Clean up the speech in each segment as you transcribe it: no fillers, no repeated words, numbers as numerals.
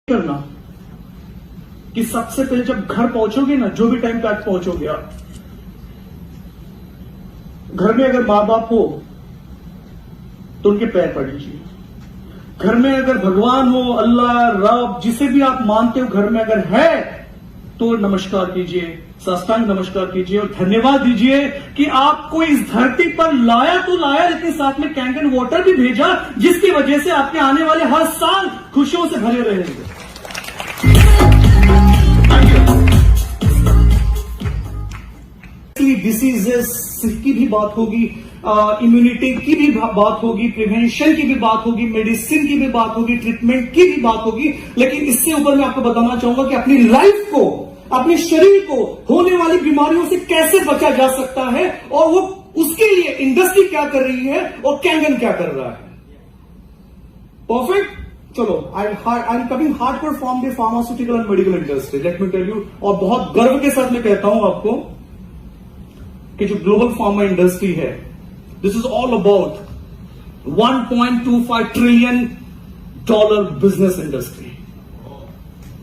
करना कि सबसे पहले जब घर पहुंचोगे ना, जो भी टाइम पे आज पहुंचोगे आप, घर में अगर मां बाप हो तो उनके पैर पड़ लीजिए। घर में अगर भगवान हो, अल्लाह, रब, जिसे भी आप मानते हो, घर में अगर है तो नमस्कार कीजिए, साष्टांग नमस्कार कीजिए और धन्यवाद दीजिए कि आपको इस धरती पर लाया तो लाया, लेकिन साथ में कैन वाटर भी भेजा, जिसकी वजह से आपके आने वाले हर साल खुशियों से भरे रहेंगे। डिसीजेस की भी बात होगी, इम्यूनिटी की भी बात होगी, प्रिवेंशन की भी बात होगी, मेडिसिन की भी बात होगी, ट्रीटमेंट की भी बात होगी, लेकिन इससे ऊपर मैं आपको बताना चाहूंगा कि अपनी लाइफ को, अपने शरीर को होने वाली बीमारियों से कैसे बचा जा सकता है और वो उसके लिए इंडस्ट्री क्या कर रही है और कैंगन क्या कर रहा है। परफेक्ट। चलो, I am coming hardcore from the pharmaceutical and medical industry, let me tell you, और बहुत गर्व के साथ मैं कहता हूं आपको कि जो ग्लोबल फार्मा इंडस्ट्री है, this is all about $1.25 trillion business industry,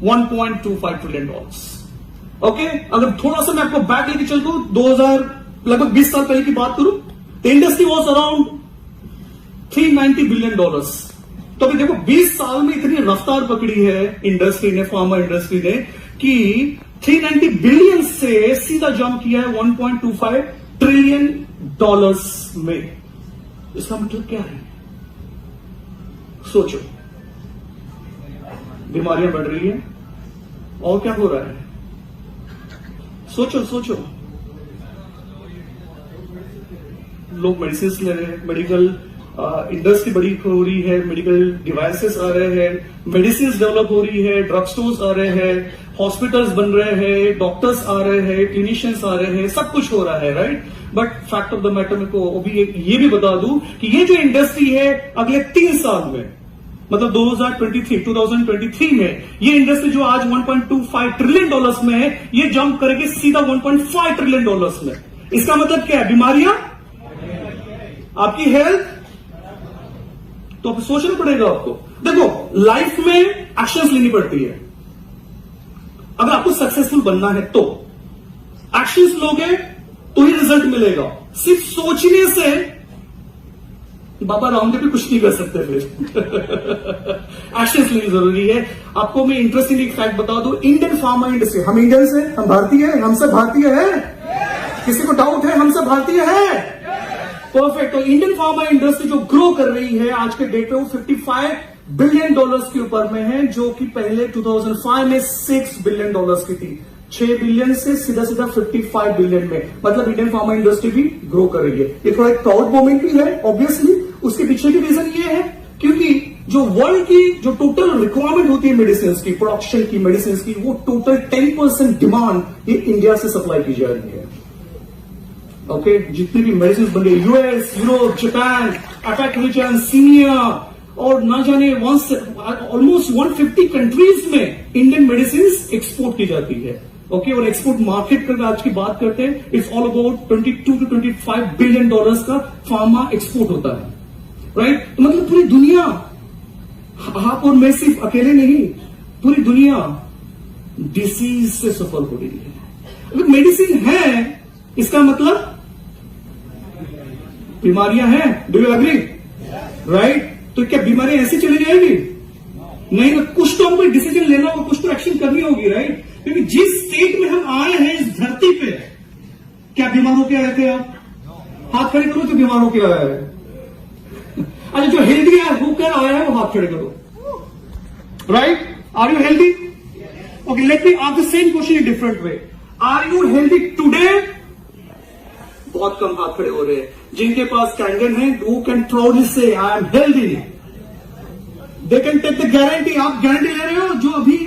$1.25 trillion. Okay, अगर थोड़ा सा मैं आपको बैक लेके चल दूं, 2000 लगभग 20 साल पहले की बात करूं, the industry was around $390 billion. तो अभी देखो 20 साल में इतनी रफ्तार पकड़ी है इंडस्ट्री ने, फार्मा इंडस्ट्री ने, कि 390 बिलियन से सीधा जंप किया है $1.25 ट्रिलियन में। इसका मतलब क्या है? सोचो, बीमारियां बढ़ रही है और क्या हो रहा है? सोचो, लोग मेडिसिन ले रहे हैं, मेडिकल इंडस्ट्री बड़ी हो रही है, मेडिकल डिवाइसेस आ रहे हैं, मेडिसिन डेवलप हो रही है, ड्रग स्टोर्स आ रहे हैं, हॉस्पिटल्स बन रहे हैं, डॉक्टर्स आ रहे हैं, क्लिनिशियंस आ रहे हैं, सब कुछ हो रहा है, right. But fact of the matter में को अभी ये भी बता दूं कि ये जो इंडस्ट्री है अगले 3 साल में, मतलब 2023 में, ये इंडस्ट्री जो आज $1.25 ट्रिलियन में है, ये जंप करेगी सीधा $1.5 ट्रिलियन में। इसका मतलब क्या है? बीमारियां, आपकी हेल्थ, तो सोचना पड़ेगा आपको। देखो, लाइफ में एक्शंस लेनी पड़ती है। अगर आपको सक्सेसफुल बनना है तो एक्शंस लोगे तो ही रिजल्ट मिलेगा। सिर्फ सोचने से बाबा रामदेव भी कुछ नहीं कर सकते फिर। एक्शंस लेनी जरूरी है। आपको मैं इंटरेस्टिंग एक फैक्ट बता दूं, इंडियन फार्मा इंडस्ट्री, हम इंडियन से, हम भारतीय हैं, हम सब भारतीय हैं, किसी को डाउट है? हम सब भारतीय हैं। परफेक्ट। तो इंडियन फार्मा इंडस्ट्री जो ग्रो कर रही है आज के डेट में, वो $55 बिलियन के ऊपर में है, जो कि पहले 2005 में $6 बिलियन की थी। 6 बिलियन से सीधा 55 बिलियन में, मतलब इंडियन फार्मा इंडस्ट्री भी ग्रो कर रही है। ये थोड़ा एक प्राउड मोमेंट भी है ऑब्वियसली। उसके पीछे की रीजन ये है क्योंकि जो वर्ल्ड की जो टोटल रिक्वायरमेंट होती है मेडिसिन की, प्रोडक्शन की, मेडिसिन की, वो टोटल 10% डिमांड ये इंडिया से सप्लाई की जा रही है। ओके, जितनी भी मेडिसिन बन रही है, यूएस, यूरोप, जापान, अटैक रीजन, सीनिया, और ना जाने ऑलमोस्ट 150 कंट्रीज में इंडियन मेडिसिन एक्सपोर्ट की जाती है। ओके, और एक्सपोर्ट मार्केट का आज की बात करते हैं, it's all about $22 to $25 billion का फार्मा एक्सपोर्ट होता है, राइट। तो मतलब पूरी दुनिया, आप और मैं सिर्फ अकेले नहीं, पूरी दुनिया डिसीज से सफर हो रही है। अगर मेडिसिन है, इसका मतलब बीमारियां हैं। Do you agree? राइट। तो क्या बीमारियां ऐसी चली जाएगी? नहीं ना, कुछ तो हमको डिसीजन लेना होगा, कुछ तो एक्शन करनी होगी, राइट। क्योंकि जिस स्टेट में हम आए हैं इस धरती पे, क्या बीमार होके आए थे आप? हाथ खड़े करो जो बीमार होके आया है। अच्छा, जो हेल्दी है वो क्या आया है, वो हाथ खड़े करो, right. Are you healthy? Okay, let me ask the same question in different way. Are you healthy today? बहुत कम हाथ खड़े हो रहे हैं। जिनके पास कैंगन है, वो can proudly say I am healthy. They can take the guarantee. आप गारंटी ले रहे हो, जो अभी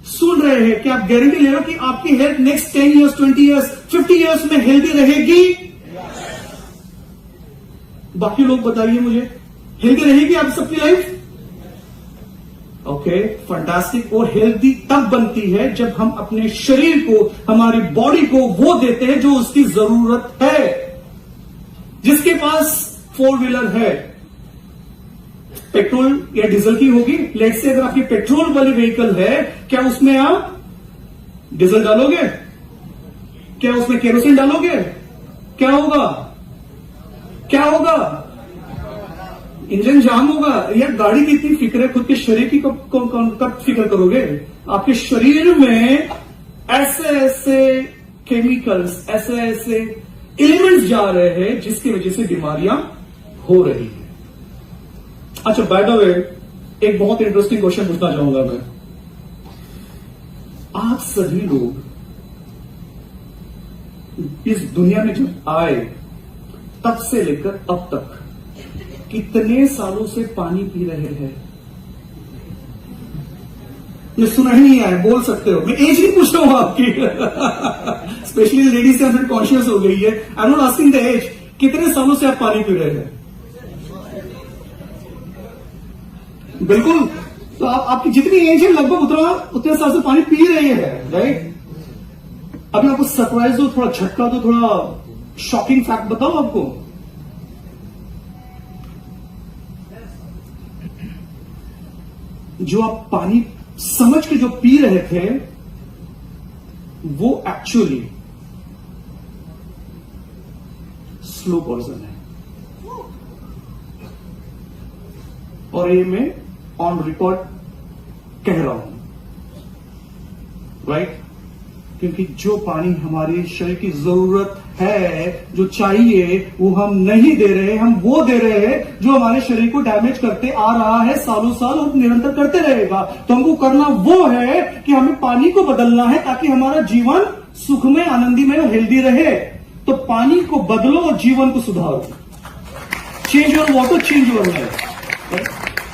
सुन रहे हैं, कि आप गारंटी ले रहे हो कि आपकी health next 10 years, 20 years, 50 years में हेल्दी रहेगी? बाकी लोग बताइए मुझे, हेल्दी रहेगी आप सबकी लाइफ? Okay, fantastic. और हेल्दी तब बनती है जब हम अपने शरीर को, हमारी बॉडी को वो देते हैं जो उसकी जरूरत है। जिसके पास 4 व्हीलर है, पेट्रोल या डीजल की होगी। लेट से अगर आपकी पेट्रोल वाली व्हीकल है, क्या उसमें आप डीजल डालोगे? क्या उसमें केरोसिन डालोगे? क्या होगा? क्या होगा? इंजन जाम होगा। यार गाड़ी की इतनी फिक्र है, खुद के शरीर की कब फिक्र करोगे? आपके शरीर में ऐसे ऐसे केमिकल्स, ऐसे ऐसे एलिमेंट्स जा रहे हैं जिसकी वजह से बीमारियां हो रही है। अच्छा, बाय द वे एक बहुत इंटरेस्टिंग क्वेश्चन पूछना चाहूंगा मैं। आप सभी लोग इस दुनिया में जब आए तब से लेकर अब तक कितने सालों से पानी पी रहे हैं? ये सुना ही नहीं आया, बोल सकते हो। मैं एज नहीं पूछ रहा हूं आपकी स्पेशली लेडीज से हमें कॉन्शियस हो गई है। I am not asking the age. कितने सालों से आप पानी पी रहे हैं? बिल्कुल। तो आपकी जितनी एज है लगभग उतने साल से पानी पी रहे हैं, राइट? अभी आपको सरप्राइज दो, थोड़ा झटका दो, थोड़ा शॉकिंग फैक्ट बताओ आपको। जो आप पानी समझ के जो पी रहे थे वो एक्चुअली स्लो पॉइजन है। और ये मैं ऑन रिकॉर्ड कह रहा हूं, राइट? क्योंकि जो पानी हमारे शरीर की जरूरत है, जो चाहिए, वो हम नहीं दे रहे, हम वो दे रहे हैं जो हमारे शरीर को डैमेज करते आ रहा है सालों साल और निरंतर करते रहेगा। तो हमको करना वो है कि हमें पानी को बदलना है ताकि हमारा जीवन सुखमय, आनंदीमय और हेल्दी रहे। तो पानी को बदलो और जीवन को सुधारो। Change your water, change your life.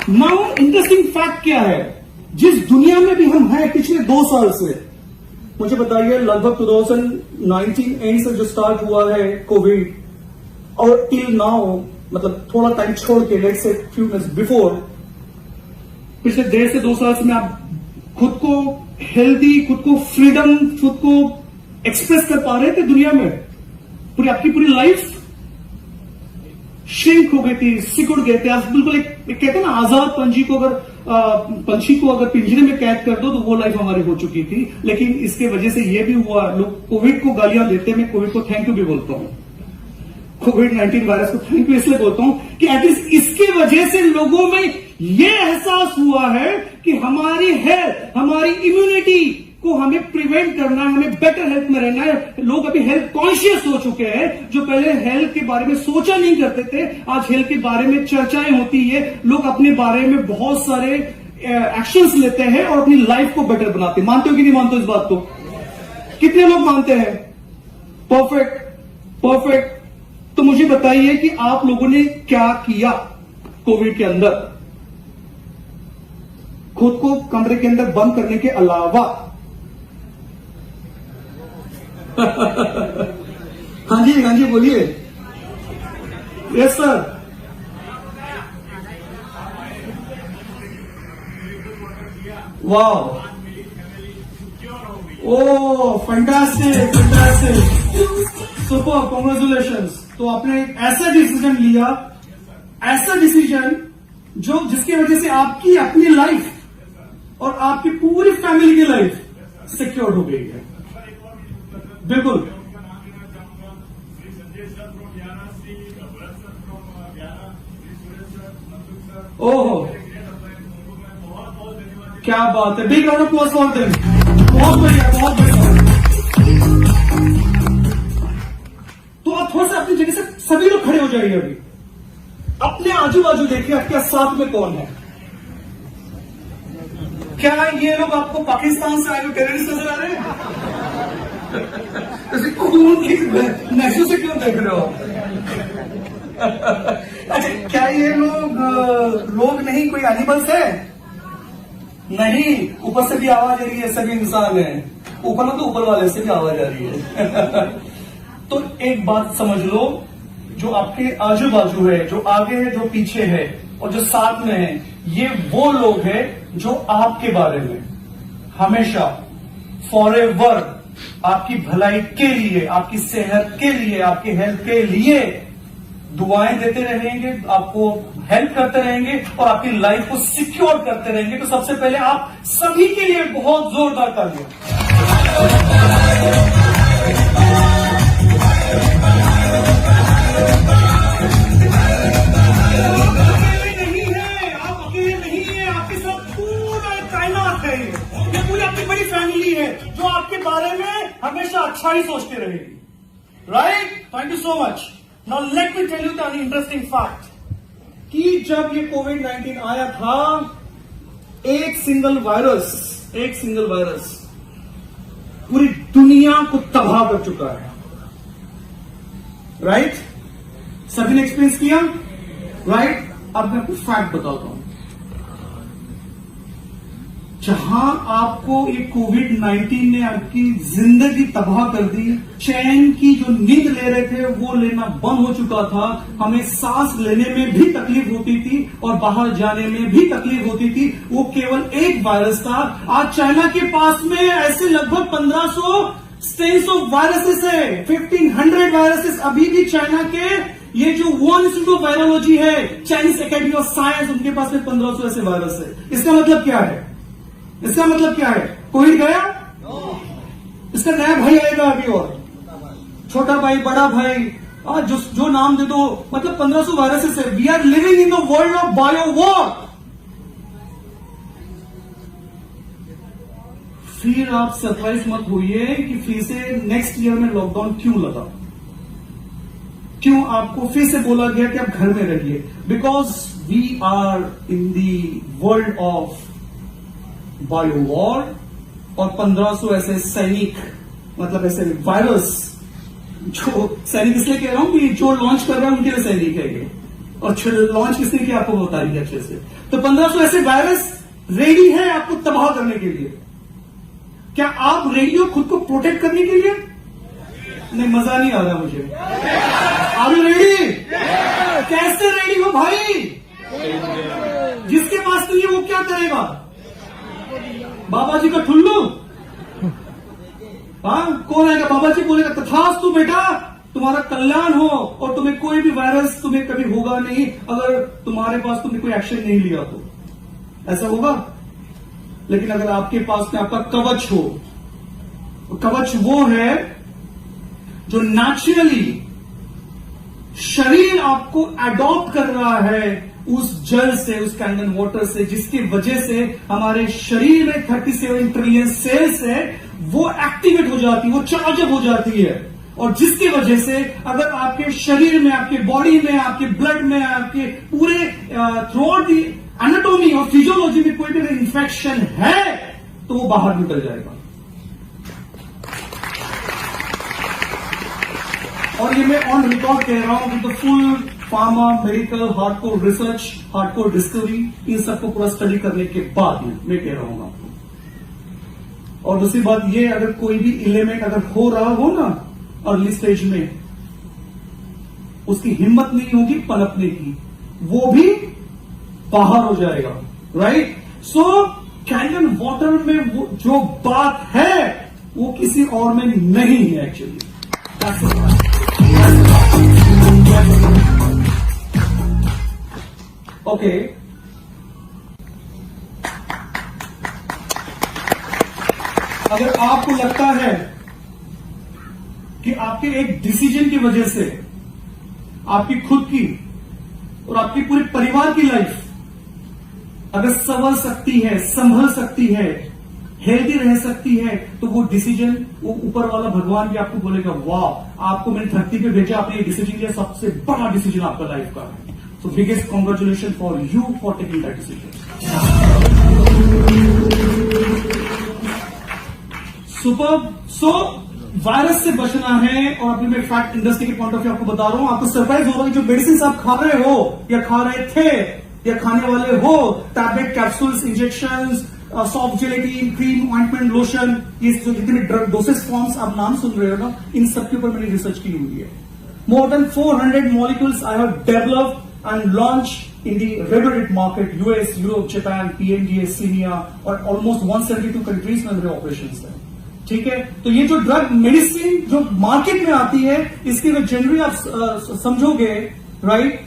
Now interesting fact क्या है? जिस दुनिया में भी हम हैं पिछले 2 साल से, मुझे बताइए, लगभग 2019 एंड से जो स्टार्ट हुआ है कोविड, और टिल नाउ, मतलब थोड़ा टाइम छोड़ के, let's say few minutes before, पिछले 1.5 से 2 साल से में आप खुद को हेल्दी, खुद को फ्रीडम, खुद को एक्सप्रेस कर पा रहे थे दुनिया में? आपकी पूरी लाइफ श्रिंक हो गई थी, सिकुड़ गए थे आप। बिल्कुल एक कहते हैं ना, आजाद पंछी को अगर पिंजरे में कैद कर दो तो वो लाइफ हमारी हो चुकी थी। लेकिन इसके वजह से ये भी हुआ, लोग कोविड को गालियां देते हैं, मैं कोविड को थैंक यू भी बोलता हूं। कोविड-19 वायरस को थैंक यू इसलिए बोलता हूं कि एटलीस्ट इसके वजह से लोगों में ये एहसास हुआ है कि हमारी हेल्थ, हमारी इम्यूनिटी को हमें प्रिवेंट करना है, हमें बेटर हेल्थ में रहना है। लोग अभी हेल्थ कॉन्शियस हो चुके हैं। जो पहले हेल्थ के बारे में सोचा नहीं करते थे, आज हेल्थ के बारे में चर्चाएं होती है। लोग अपने बारे में बहुत सारे एक्शंस लेते हैं और अपनी लाइफ को बेटर बनाते हैं। मानते हो कि नहीं मानते हो इस बात को? कितने लोग मानते हैं? Perfect, perfect. तो मुझे बताइए कि आप लोगों ने क्या किया कोविड के अंदर, खुद को कमरे के अंदर बंद करने के अलावा? हाँ जी बोलिए। Yes sir. वाह, oh fantastic, fantastic, super, congratulations. तो आपने एक ऐसा डिसीजन लिया, ऐसा डिसीजन जिसकी वजह से आपकी अपनी लाइफ और आपकी पूरी फैमिली की लाइफ सिक्योर हो गई है। बिल्कुल। ओहो, क्या बात है। Big round of applause for them. बहुत बढ़िया, बहुत बढ़िया। तो आप थोड़ा सा अपनी जगह से सभी लोग खड़े हो जाइए। अभी अपने आजू बाजू देखिए, आपके साथ में कौन है? क्या ये लोग आपको पाकिस्तान से आए हुए टेररिस्ट नजर आ रहे हैं? खून की नशे से क्यों देख रहे हो? अच्छा, क्या ये लोग नहीं, कोई एनिमल्स है? नहीं, ऊपर से भी आवाज आ रही है, सभी इंसान है। ऊपर ना तो ऊपर वाले से भी आवाज आ रही है। तो एक बात समझ लो, जो आपके आजू बाजू है, जो आगे है, जो पीछे है और जो साथ में है, ये वो लोग हैं जो आपके बारे में हमेशा फॉरएवर आपकी भलाई के लिए, आपकी सेहत के लिए, आपकी हेल्थ के लिए दुआएं देते रहेंगे, आपको हेल्प करते रहेंगे और आपकी लाइफ को सिक्योर करते रहेंगे। तो सबसे पहले आप सभी के लिए बहुत जोरदार तालियां। अकेले नहीं है, आप अकेले नहीं है, आपके साथ पूरा कायनात है। ये पूरी आपकी बड़ी फैमिली है जो आपके बारे में हमेशा अच्छा ही सोचते रहेगी। Right? Thank you so much. Now let me tell you the interesting fact कि जब ये कोविड-19 आया था, एक सिंगल वायरस पूरी दुनिया को तबाह कर चुका है। राइट? सभी ने एक्सपीरियंस किया। राइट? अब मैं आपको फैक्ट बताता हूं। जहां आपको ये कोविड-19 ने आपकी जिंदगी तबाह कर दी, चैन की जो नींद ले रहे थे वो लेना बंद हो चुका था, हमें सांस लेने में भी तकलीफ होती थी और बाहर जाने में भी तकलीफ होती थी, वो केवल एक वायरस था। आज चाइना के पास में ऐसे लगभग 1500 स्ट्रेन्स ऑफ वायरसेस है, 1500 वायरसेस अभी भी चाइना के, ये जो वुहान इंस्टीट्यूट ऑफ वायरोलॉजी है, चाइनीज एकेडमी ऑफ साइंस, उनके पास में 1500 ऐसे वायरस है। इसका मतलब क्या है? कोविड गया? इसका नया भाई आएगा अभी, और छोटा भाई, बड़ा भाई, जो नाम दे दो, मतलब 1500 वायरसेस है। We are living in the world of bio war. फिर आप सरप्राइज मत होइए कि फिर से नेक्स्ट ईयर में लॉकडाउन क्यों लगा, क्यों आपको फिर से बोला गया कि आप घर में रहिए। Because we are in the world of bio war, और 1500 ऐसे सैनिक, मतलब ऐसे वायरस, जो सैनिक इसलिए कह रहा हूं कि जो लॉन्च कर रहा है उनके लिए सैनिक है ये, और लॉन्च किसने किया आपको बताइए अच्छे से। तो 1500 ऐसे वायरस रेडी है आपको तबाह करने के लिए। क्या आप रेडी हो खुद को प्रोटेक्ट करने के लिए? नहीं, मजा नहीं आ रहा मुझे। Are you ready? कैसे रेडी हो भाई? जिसके पास नहीं है वो क्या करेगा? बाबा जी का ठुल्लू? हाँ, कौन आएगा? बाबा जी बोलेगा तथास्तु बेटा, तुम्हारा कल्याण हो और तुम्हें कोई भी वायरस तुम्हें कभी होगा नहीं अगर तुम्हारे पास तुमने कोई एक्शन नहीं लिया तो। ऐसा होगा? लेकिन अगर आपके पास में आपका कवच हो, कवच वो है जो नेचुरली शरीर आपको अडॉप्ट कर रहा है उस जल से, उस कैंडन वाटर से, जिसकी वजह से हमारे शरीर में 37 ट्रिलियन सेल्स है, वो एक्टिवेट हो जाती है, वो चार्ज अप हो जाती है, और जिसकी वजह से अगर आपके शरीर में, आपके बॉडी में, आपके ब्लड में, आपके पूरे थ्रू आउट दी एनाटॉमी और फिजियोलॉजी में कोई भी इन्फेक्शन है तो वो बाहर निकल जाएगा। और ये मैं ऑन रिकॉर्ड कह रहा हूं कि तो full pharma, medical, hardcore research, hardcore discovery, इन सबको पूरा स्टडी करने के बाद मैं कह रहा हूं आपको। और दूसरी बात ये, अगर कोई भी एलिमेंट अगर हो रहा हो ना अर्ली स्टेज में, उसकी हिम्मत नहीं होगी पनपने की, वो भी बाहर हो जाएगा। राइट? सो कैंडन वाटर में वो जो बात है वो किसी और में नहीं है एक्चुअली। ओके, अगर आपको लगता है कि आपके एक डिसीजन की वजह से आपकी खुद की और आपकी पूरे परिवार की लाइफ अगर संभल सकती है, संभल सकती है, हेल्दी रह सकती है, तो वो डिसीजन, वो ऊपर वाला भगवान भी आपको बोलेगा वाह, आपको मैंने धरती पे भेजा, आपने ये डिसीजन लिया, सबसे बड़ा डिसीजन आपका लाइफ का है। So biggest congratulation for you for taking that decision. Super. So virus से बचना है, और अभी मैं फैक्ट इंडस्ट्री के पॉइंट ऑफ व्यू आपको बता रहा हूं, आपको सरप्राइज होगा कि जो मेडिसिन आप खा रहे हो या खा रहे थे या खाने वाले हो, tablet, capsules, injections, soft gelatin, cream, ointment, lotion, ये जो जितने ड्रग डोसेज फॉर्म्स आप नाम सुन रहे हो ना, इन सबके ऊपर मैंने रिसर्च की हुई है। More than 400 molecules I have developed and launch in the regulated market, US, Europe, Japan, PNDA, CEMEA, और almost 172 countries में मेरे operations हैं। ठीक है? तो ये जो ड्रग मेडिसिन जो मार्केट में आती है, इसकी अगर जनरली आप समझोगे राइट?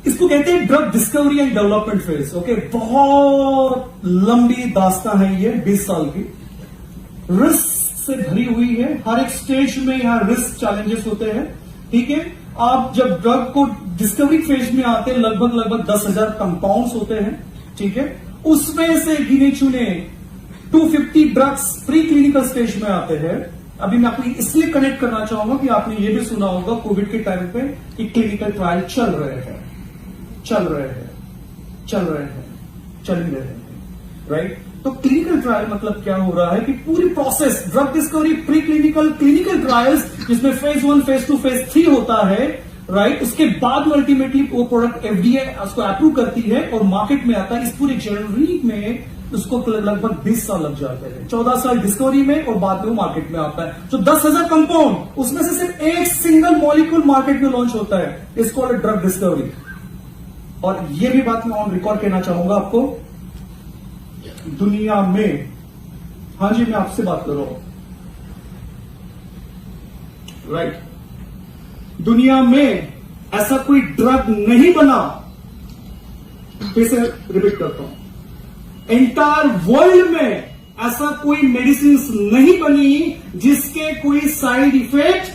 इसको कहते हैं drug discovery and development phase. Okay, बहुत लंबी दास्तां है ये, 20 साल की, रिस्क से भरी हुई है। हर एक स्टेज में यहां रिस्क चैलेंजेस होते हैं। ठीक है, आप जब ड्रग को डिस्कवरी फेज में आते हैं, लगभग 10,000 कंपाउंड्स होते हैं। ठीक है, उसमें से गिने चुने 250 ड्रग्स प्री क्लिनिकल स्टेज में आते हैं। अभी मैं आपको इसलिए कनेक्ट करना चाहूंगा कि आपने ये भी सुना होगा कोविड के टाइम पे कि क्लिनिकल ट्रायल चल ही रहे हैं, राइट? तो क्लिनिकल ट्रायल मतलब क्या हो रहा है कि पूरी process, drug discovery, pre clinical, clinical trials, जिसमें फेज 1, फेज 2, फेज 3 होता है, राइट? उसके बाद में अल्टीमेटली वो प्रोडक्ट FDA उसको अप्रूव करती है और मार्केट में आता है। इस पूरी जर्नी में उसको लगभग 20 साल लग जाते हैं, 14 साल डिस्कवरी में, और बाद में वो मार्केट में आता है। तो 10,000 कंपाउंड, उसमें से सिर्फ एक सिंगल मॉलिक्यूल मार्केट में लॉन्च होता है, इसको ड्रग डिस्कवरी। और ये भी बात मैं ऑन रिकॉर्ड कहना चाहूंगा आपको, दुनिया में, हाँ जी मैं आपसे बात कर रहा हूं, राइट, दुनिया में ऐसा कोई ड्रग नहीं बना, फिर से रिपीट करता हूं, एंटायर वर्ल्ड में ऐसा कोई मेडिसिन नहीं बनी जिसके कोई साइड इफेक्ट,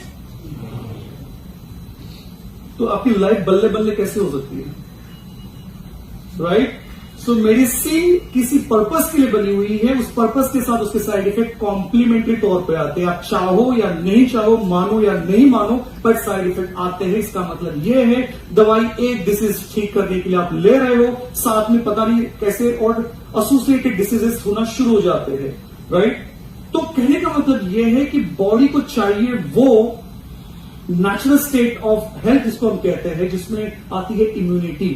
तो आपकी लाइफ बल्ले बल्ले कैसे हो सकती है, राइट? सो मेडिसिन किसी पर्पस के लिए बनी हुई है, उस पर्पस के साथ उसके साइड इफेक्ट कॉम्प्लीमेंट्री तौर पे आते हैं। आप चाहो या नहीं चाहो, मानो या नहीं मानो, बट साइड इफेक्ट आते हैं। इसका मतलब यह है दवाई एक डिसीज ठीक करने के लिए आप ले रहे हो, साथ में पता नहीं कैसे और एसोसिएटेड डिसीजेस होना शुरू हो जाते हैं, राइट? तो कहने का मतलब यह है कि बॉडी को चाहिए वो नेचुरल स्टेट ऑफ हेल्थ, जिसको हम कहते हैं, जिसमें आती है इम्यूनिटी,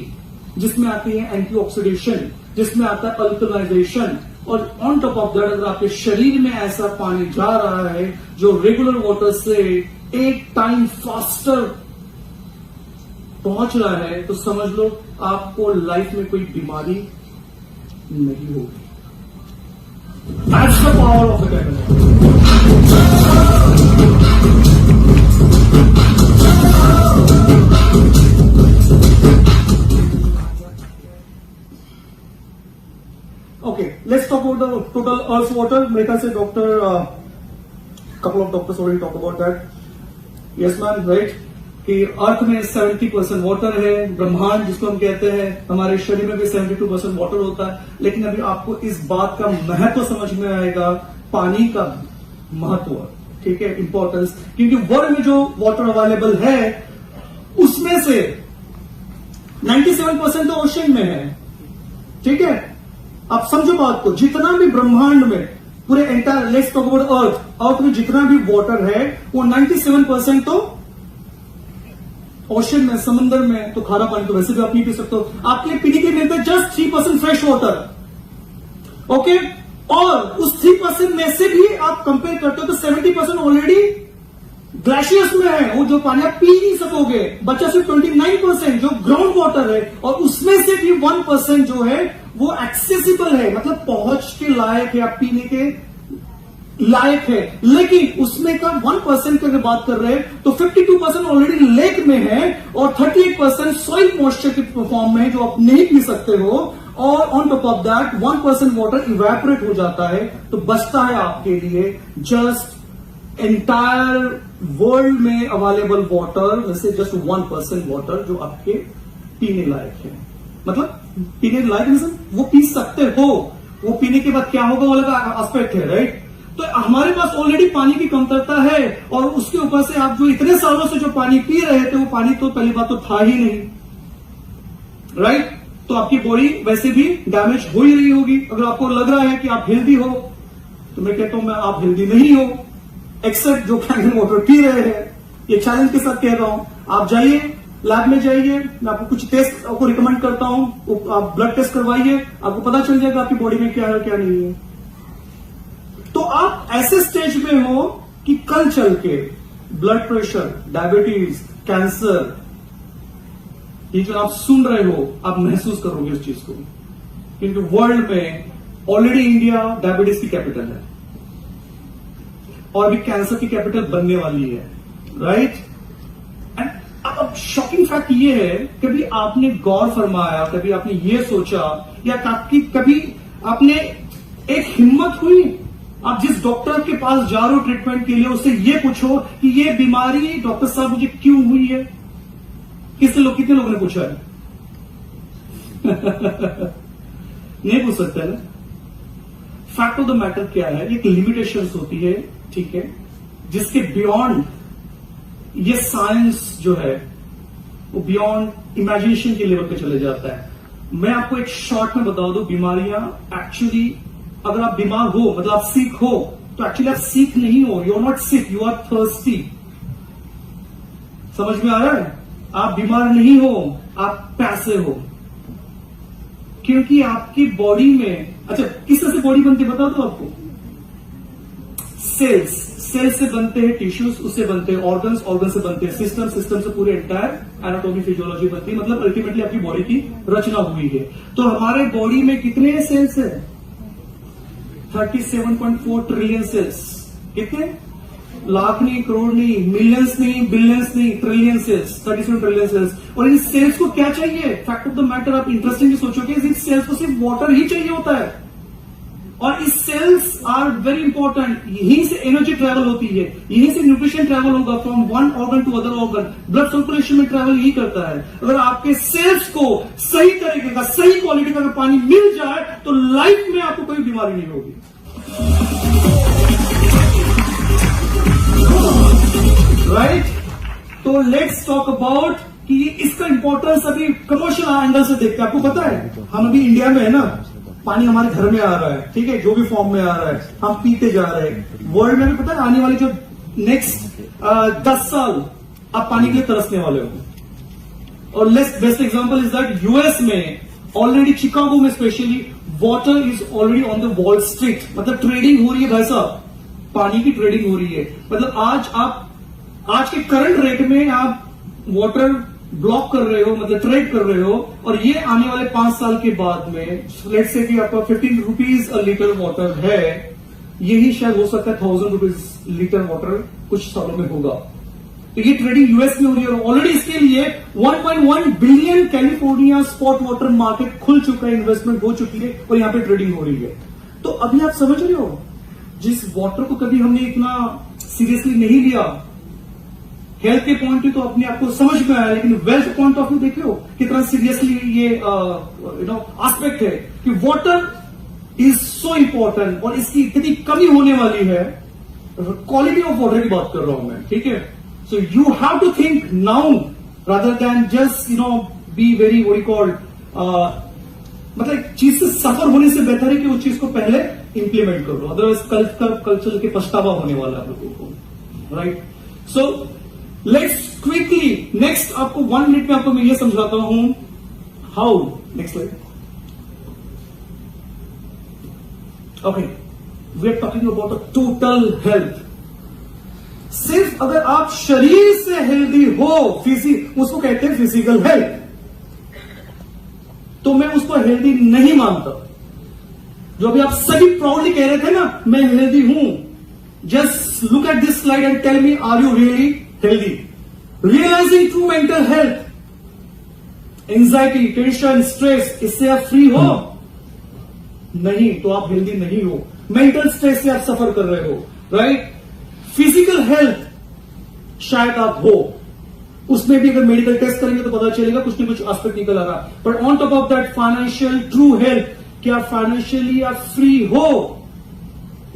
जिसमें आती है एंटीऑक्सीडेशन, जिसमें आता है अल्कलाइजेशन, और ऑन टॉप ऑफ दैट अगर आपके शरीर में ऐसा पानी जा रहा है जो रेगुलर वाटर से एक टाइम फास्टर पहुंच रहा है, तो समझ लो आपको लाइफ में कोई बीमारी नहीं होगी। That's the power of the capital. Okay, let's talk about the total Earth's water. मेरे ख्याल से couple of doctors already talk about that. Yes, man, right? कि अर्थ में 70% वाटर है, ब्रह्मांड जिसको हम कहते हैं, हमारे शरीर में भी 72% वाटर होता है। लेकिन अभी आपको इस बात का महत्व समझ में आएगा, पानी का महत्व, ठीक है, इंपॉर्टेंस, क्योंकि वर्ल्ड में जो वाटर अवेलेबल है उसमें से 97% तो ओशन में है, ठीक है? आप समझो बात को, जितना भी ब्रह्मांड में पूरे entire, let's talk about earth में जितना भी वाटर है वो 97% तो ओशन में, समंदर में। तो खारा पानी तो वैसे भी आप नहीं पी सकते हो, आपके पीने के लिए जस्ट 3% फ्रेश वाटर, ओके? और उस 3% में से भी आप कंपेयर करते हो तो 70% ऑलरेडी ग्लेशियर्स में है, वो जो पानी आप पी नहीं सकोगे। बचा सिर्फ 29% जो ग्राउंड वाटर है, और उसमें से भी 1% जो है वो एक्सेसिबल है, मतलब पहुंच के लायक है, आप पीने के लायक है। लेकिन उसमें का 1% की अगर बात कर रहे हैं तो 52% ऑलरेडी लेक में है, और 38% सॉइल मॉइस्चर के फॉर्म में है जो आप नहीं पी सकते हो, और on top of that 1% water evaporate हो जाता है। तो बचता है आपके लिए जस्ट एंटायर वर्ल्ड में अवेलेबल वाटर वैसे जस्ट 1% वाटर जो आपके पीने लायक है। मतलब पीने लायक मींस वो पी सकते हो, वो पीने के बाद क्या होगा वो अलग एस्पेक्ट है, राइट? तो हमारे पास ऑलरेडी पानी की कमतरता है, और उसके ऊपर से आप जो इतने सालों से जो पानी पी रहे थे वो पानी तो पहली बात तो था ही नहीं, राइट? तो आपकी बॉडी वैसे भी डैमेज हो ही रही होगी। अगर आपको लग रहा है कि आप हेल्दी हो, तो मैं कहता हूं मैं आप हेल्दी नहीं हो, एक्सेप्ट जो कैन वाटर पी रहे हैं। ये चैलेंज के साथ कह रहा हूं, आप जाइए लैब में जाइए, मैं आपको कुछ टेस्ट आपको रिकमेंड करता हूं, आप ब्लड टेस्ट करवाइए, आपको पता चल जाएगा आपकी बॉडी में क्या है क्या नहीं है। तो आप ऐसे स्टेज में हो कि कल चल के ब्लड प्रेशर, डायबिटीज, कैंसर, ये जो आप सुन रहे हो आप महसूस करोगे इस चीज को, क्योंकि वर्ल्ड में ऑलरेडी इंडिया डायबिटीज की कैपिटल है, और भी कैंसर की कैपिटल बनने वाली है, राइट? एंड अब अब शॉकिंग फैक्ट ये है, कभी आपने गौर फरमाया, कभी आपने ये सोचा, या कभी आपने एक हिम्मत हुई, आप जिस डॉक्टर के पास जा रहे हो ट्रीटमेंट के लिए, उससे ये पूछो कि ये बीमारी डॉक्टर साहब मुझे क्यों हुई है? कितने लोगों ने पूछा है? नहीं पूछ सकते ना। फैक्ट ऑफ द मैटर क्या है, एक लिमिटेशंस होती है, ठीक है, जिसके बियॉन्ड ये साइंस जो है वो बियॉन्ड इमेजिनेशन के लेवल पे चले जाता है। मैं आपको एक शॉर्ट में बता दूं, बीमारियां एक्चुअली, अगर आप बीमार हो मतलब आप सिक हो, तो एक्चुअली आप सिक नहीं हो, you are not sick, you are thirsty. समझ में आ रहा है? आप बीमार नहीं हो, आप पैसे हो, क्योंकि आपकी बॉडी में, अच्छा किस तरह से बॉडी बनती है बता दो आपको। सेल्स से बनते हैं टिश्यूज, उससे बनते हैं ऑर्गन्स, ऑर्गन से बनते हैं सिस्टम से पूरे एंटायर एनाटॉमी फिजियोलॉजी बनती है। मतलब अल्टीमेटली आपकी बॉडी की रचना हुई है। तो हमारे बॉडी में कितने सेल्स है? 37.4 ट्रिलियन सेल्स। कितने? लाख नहीं, करोड़ नहीं, मिलियंस नहीं, बिलियंस नहीं, ट्रिलियन सेल्स, 37 ट्रिलियन सेल्स। और इन सेल्स को क्या चाहिए? फैक्ट ऑफ द मैटर, आप इंटरेस्टिंग सोचोगे, इस सेल्स को सिर्फ वाटर ही चाहिए होता है। और इस सेल्स आर वेरी इंपॉर्टेंट, यहीं से एनर्जी ट्रेवल होती है, यहीं से न्यूट्रिशन ट्रेवल होगा from one organ to other organ, blood circulation में ट्रेवल यही करता है। अगर आपके सेल्स को सही तरीके का, सही क्वालिटी का पानी मिल जाए तो लाइफ में आपको कोई बीमारी नहीं होगी। राइट? तो लेट्स टॉक अबाउट कि इसका इंपॉर्टेंस अभी कमर्शियल एंगल से देखते हैं। आपको पता है हम अभी इंडिया में है ना, पानी हमारे घर में आ रहा है, ठीक है, जो भी फॉर्म में आ रहा है हम पीते जा रहे हैं। वर्ल्ड में भी पता है आने वाले जो नेक्स्ट 10 साल आप पानी के लिए तरसने वाले हो। और best example is that US में ऑलरेडी, शिकागो में specially, water is already on the wall street. मतलब ट्रेडिंग हो रही है भाई साहब, पानी की ट्रेडिंग हो रही है। मतलब आज के करंट रेट में आप वाटर ब्लॉक कर रहे हो, मतलब ट्रेड कर रहे हो, और ये आने वाले 5 साल के बाद में लेट्स से कि आपका 15 रुपीज अ लीटर वाटर है, यही शायद हो सकता है 1000 रुपीज लीटर वाटर कुछ सालों में होगा। तो ये ट्रेडिंग यूएस में हो रही है और ऑलरेडी इसके लिए 1.1 billion California spot water market खुल चुका है, इन्वेस्टमेंट हो चुकी है और यहां पे ट्रेडिंग हो रही है। तो अभी आप समझ रहे हो, जिस वाटर को कभी हमने इतना सीरियसली नहीं लिया, हेल्थ के पॉइंट व्यू तो अपने आपको समझ में आया, लेकिन वेल्थ पॉइंट ऑफ व्यू देखे हो कितना सीरियसली ये एस्पेक्ट है कि वाटर इज सो इंपॉर्टेंट और इसकी इतनी कमी होने वाली है। क्वालिटी ऑफ वाटर की बात कर रहा हूं मैं, ठीक है। So you have to think now rather than just be very what you called, मतलब एक चीज से सफर होने से बेहतर है कि उस चीज को पहले इंप्लीमेंट करो, अदरवाइज कल चल के पछतावा होने वाला है लोगों को, right. So let's quickly next आपको 1 मिनट में आपको मैं ये समझाता हूं how. Next slide. Okay, we are talking about a total health. सिर्फ अगर आप शरीर से हेल्दी हो, उसको कहते हैं फिजिकल हेल्थ, तो मैं उसको हेल्दी नहीं मानता। जो अभी आप सभी प्राउडली कह रहे थे ना मैं हेल्दी हूं, just look at this slide and tell me are you really healthy? Realising true mental health, anxiety, tension, stress, इससे आप फ्री हो? नहीं, तो आप हेल्दी नहीं हो। मेंटल स्ट्रेस से आप सफर कर रहे हो, राइट। फिजिकल हेल्थ शायद आप हो, उसमें भी अगर मेडिकल टेस्ट करेंगे तो पता चलेगा कुछ न कुछ एस्पेक्ट निकल आ रहा। But on top of that financial true health, क्या फाइनेंशियली आप फ्री हो?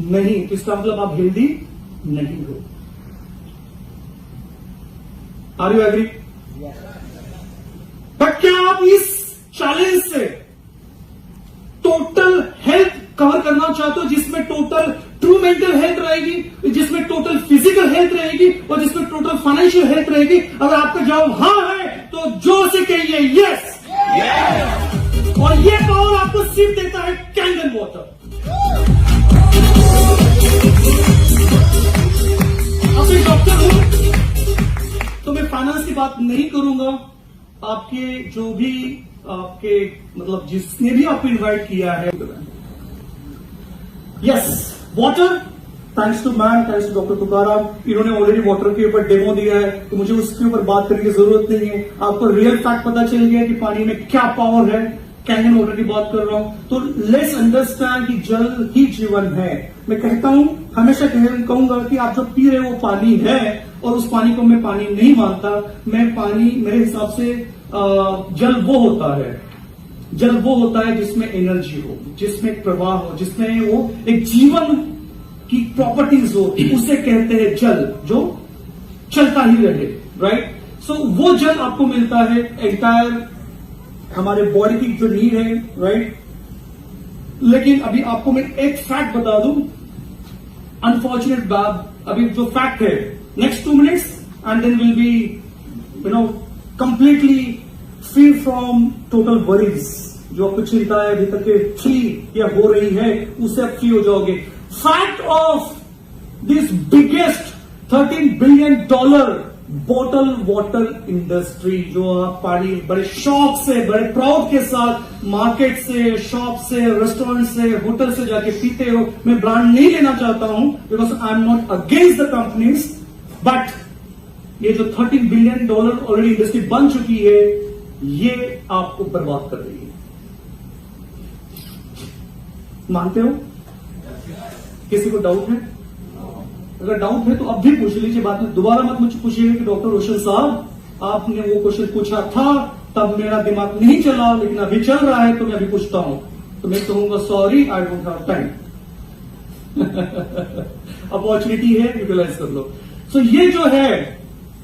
नहीं, तो इसका मतलब आप हेल्दी नहीं हो। Are you agree? बट क्या आप इस चैलेंज से टोटल हेल्थ कवर करना चाहते हो, जिसमें टोटल ट्रू मेंटल हेल्थ रहेगी, जिसमें टोटल फिजिकल हेल्थ रहेगी और जिसमें टोटल फाइनेंशियल हेल्थ रहेगी? अगर आपका जवाब हाँ है तो जोर से कहिए यस। और ये पावर आपको सिर्फ देता है कैंडल वाटर। अब मैं डॉक्टर हूं तो मैं फाइनेंस की बात नहीं करूंगा। आपके जो भी आपके मतलब जिसने भी आपको इनवाइट किया है, yes, water thanks to ma'am, thanks to doctor Tukaram, इन्होंने ऑलरेडी वाटर के ऊपर डेमो दिया है, तो मुझे उसके ऊपर बात करने की जरूरत नहीं है। आपको रियल फैक्ट पता चल गया कि पानी में क्या पावर है। कैंगन वाटर की बात कर रहा हूं, तो लेट्स अंडरस्टैंड कि जल ही जीवन है। मैं कहता हूं, हमेशा कहूंगा कि आप जो पी रहे हो वो पानी है, और उस पानी को मैं पानी नहीं मानता। मैं पानी, मेरे हिसाब से जल वो होता है, जल वो होता है जिसमें एनर्जी हो, जिसमें एक प्रवाह हो, जिसमें वो एक जीवन की प्रॉपर्टीज हो, उसे कहते हैं जल, जो चलता ही रहे, राइट। सो वो जल आपको मिलता है एंटायर हमारे बॉडी की जो नीड है, राइट। लेकिन अभी आपको मैं एक फैक्ट बता दूं, अनफॉर्चुनेट बात, अभी जो फैक्ट है, next 2 minutes and then will be completely free from total worries. जो आपको चिंता है अभी तक के फ्री या हो रही है, उससे आप फ्री हो जाओगे। Fact of this biggest $13 billion bottle water industry, जो आप पानी बड़े शौक से, बड़े प्राउड के साथ मार्केट से, शॉप से, रेस्टोरेंट से, होटल से जाके पीते हो। मैं ब्रांड नहीं लेना चाहता हूं, because I am not against the companies, but ये जो $13 बिलियन ऑलरेडी इंडस्ट्री बन चुकी है, ये आपको बर्बाद कर रही है। मानते हो? किसी को डाउट है? अगर डाउट है तो अब भी पूछ लीजिए, बाद में दोबारा मत मुझे पूछिएगा कि डॉक्टर रोशन साहब आपने वो क्वेश्चन पूछा था, तब मेरा दिमाग नहीं चला, लेकिन अभी चल रहा है तो मैं अभी पूछता हूं। तो मैं कहूंगा sorry, I don't have time. Opportunity है, यूटिलाइज कर लो। सो ये जो है,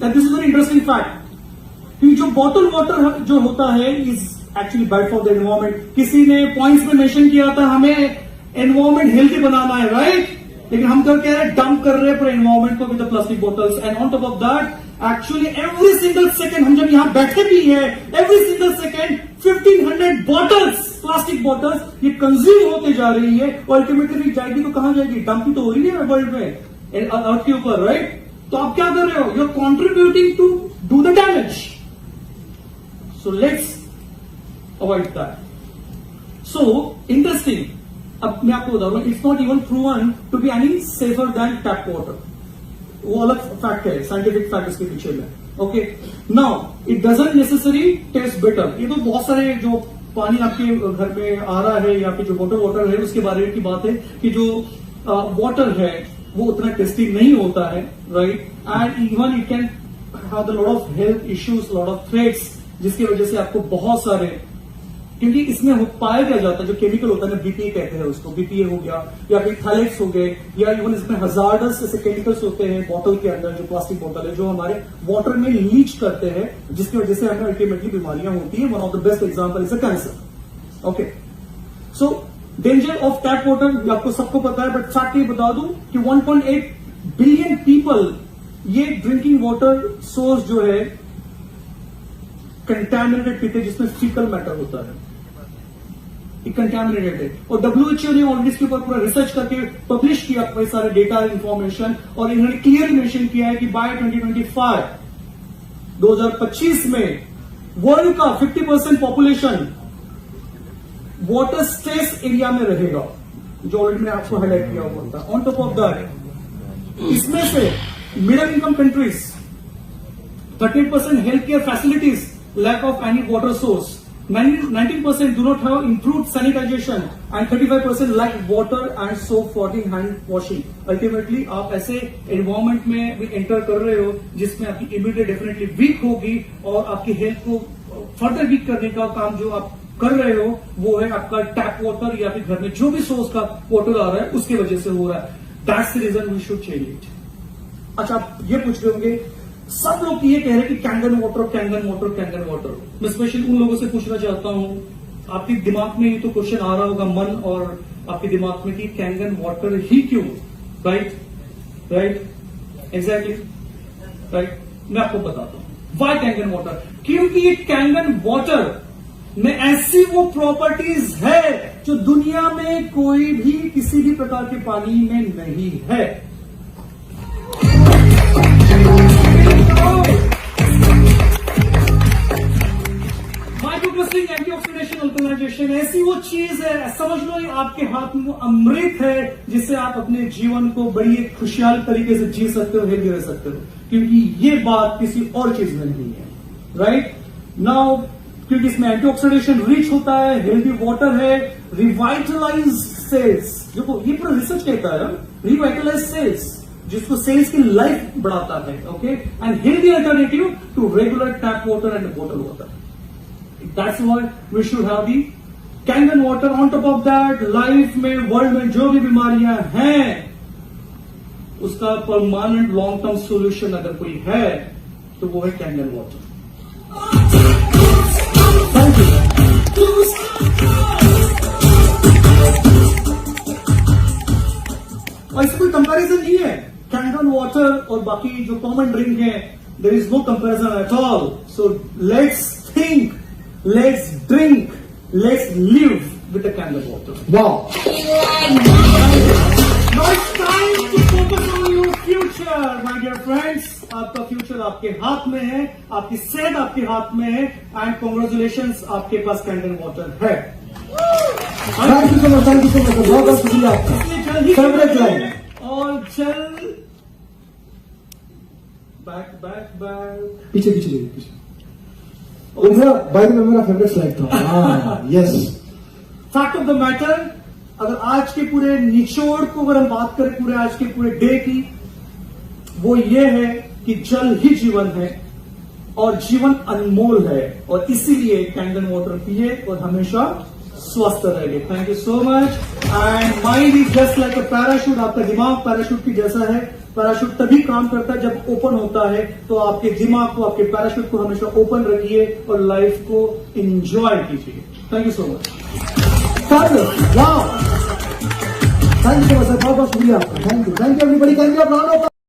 this is very interesting fact कि जो बॉटल वाटर जो होता है is actually bad for the environment. किसी ने पॉइंट्स में मेंशन किया था हमें एनवायरमेंट हेल्थी बनाना है, राइट। लेकिन हम तो कह रहे हैं डंप कर रहे हैं पूरे एनवायरमेंट को with the plastic bottles, and on top of that actually every single second, हम जब यहां बैठे भी है, every single second 1500 bottles, plastic bottles ये कंज्यूम होते जा रही है। अल्टीमेटली जाएगी तो कहां जाएगी? डंप ही तो हो रही है वर्ल्ड में, अर्थ के ऊपर, राइट। तो आप क्या कर रहे हो? You are contributing to do the damage. So let's avoid that. So interesting, अब मैं आपको बता रहा हूं, it's not even proven to be any safer than tap water. वो अलग फैक्ट है, साइंटिफिक फैक्ट इसके पीछे में। Okay, now it doesn't necessary test better. ये तो बहुत सारे जो पानी आपके घर में आ रहा है या फिर जो बॉटल वाटर है उसके बारे में की बात है कि जो वाटर है वो उतना टेस्टी नहीं होता है, right. And even it can have lot of health issues, lot of threats, जिसकी वजह से आपको बहुत सारे, क्योंकि इसमें पाया क्या जाता है जो केमिकल होता है ना, बीपीए कहते हैं उसको, बीपीए हो गया या फिर थैलेट्स हो गए, या इवन इसमें हजार्डस ऐसे केमिकल्स होते हैं बॉटल के अंदर, जो प्लास्टिक बॉटल है, जो हमारे वाटर में लीच करते हैं, जिसकी वजह से हमें अल्टीमेटली बीमारियां होती है। One of the best example is a cancer. Okay, so danger of tap water आपको सबको पता है, बट फैक्ट ये बता दूं कि 1.8 बिलियन पीपल ये ड्रिंकिंग वाटर सोर्स जो है कंटैमिनेटेड पीते, जिसमें फीकल मैटर होता है, कंटैमिनेटेड है। और WHO ने ऑलरेडी इसके ऊपर पूरा रिसर्च करके पब्लिश किया कई सारे डेटा इंफॉर्मेशन, और इन्होंने क्लियरली मेंशन किया है कि बाय 2025 में वर्ल्ड का 50% पॉपुलेशन वाटर स्ट्रेस एरिया में रहेगा, जो ऑलरेडी मैंने आपको हाईलाइट किया हुआ था। ऑन टॉप ऑफ दैट, इसमें से middle income countries 38% health care facilities, lack of any water source, 19% do not have improved sanitation, and 35% lack water and soap for the hand washing. Ultimately आप ऐसे environment में भी enter कर रहे हो जिसमें आपकी immunity डेफिनेटली वीक होगी, और आपकी हेल्थ को फर्दर वीक करने का काम जो आप कर रहे हो वो है आपका टैप वाटर, या फिर घर में जो भी सोर्स का वाटर आ रहा है उसकी वजह से हो रहा है। That's the reason we should change it. अच्छा, आप ये पूछ रहे होंगे, सब लोग ये कह रहे हैं कि Kangen water, Kangen water, Kangen water. मैं स्पेशली उन लोगों से पूछना चाहता हूं, आपके दिमाग में ये तो क्वेश्चन आ रहा होगा, मन और आपके दिमाग में, कि कैंगन वाटर ही क्यों? Right, exactly, right. मैं आपको बताता हूं व्हाई कैंगन वाटर। क्योंकि ये कैंगन वाटर में ऐसी वो प्रॉपर्टीज है जो दुनिया में कोई भी किसी भी प्रकार के पानी में नहीं है। रिवर्सिंग एंटीऑक्सीडेशन अल्कलाइजेशन ऐसी वो चीज है, समझ लो ये आपके हाथ में वो अमृत है जिससे आप अपने जीवन को बड़ी एक खुशहाल तरीके से जी सकते हो, हेल्दी रह सकते हो, क्योंकि ये बात किसी और चीज में नहीं है। राइट नाउ, क्योंकि इसमें एंटीऑक्सीडेशन रिच होता है, हेल्दी वाटर है, रिवाइटलाइज सेल्स, देखो ये पूरा रिसर्च कहता है, रिवाइटलाइज सेल्स जिसको सेल्स की लाइफ बढ़ाता है, okay, and healthy alternative to regular tap water and bottle water. That's why we should have the Kangen water. On top of that, life में, वर्ल्ड में जो भी बीमारियां हैं उसका परमानेंट लॉन्ग टर्म सोल्यूशन अगर कोई है तो वो है कैंगन वाटर। Thank you. और इससे कोई कंपैरिजन नहीं है, कैंगन वाटर और बाकी जो कॉमन ड्रिंक है, there is no comparison at all. So let's think, let's drink, let's live with the Kangen water. वाह, now it's time to focus on your future my dear friends. आपका future आपके हाथ में है, आपकी सेहत आपके हाथ में है, एंड कांग्रेचुलेशंस, आपके पास कैंगन वाटर है। Thank you so much, thank you so much, बहुत बहुत शुक्रिया आपका। फेवरेट लाइन और चल बैक पीछे पीछे देखिए, पीछे। वो मेरा बाइक में मेरा फेवरेट स्लाइड था। हाँ, yes. Fact of the matter, अगर आज के पूरे निचोड़ को अगर हम बात करें पूरे आज के पूरे डे की, वो ये है कि जल ही जीवन है और जीवन अनमोल है, और इसीलिए कैंगन वाटर पिए और हमेशा स्वस्थ रहेंगे। Thank you so much. And mind is just like a parachute, आपका दिमाग पैराशूट की जैसा है। पैराशूट तभी काम करता है जब ओपन होता है, तो आपके दिमाग को, आपके पैराशूट को हमेशा ओपन रखिए और लाइफ को एंजॉय कीजिए। Thank you so much. वाह, thank you so much sir, बहुत बहुत शुक्रिया आपका। Thank you everybody, thank you.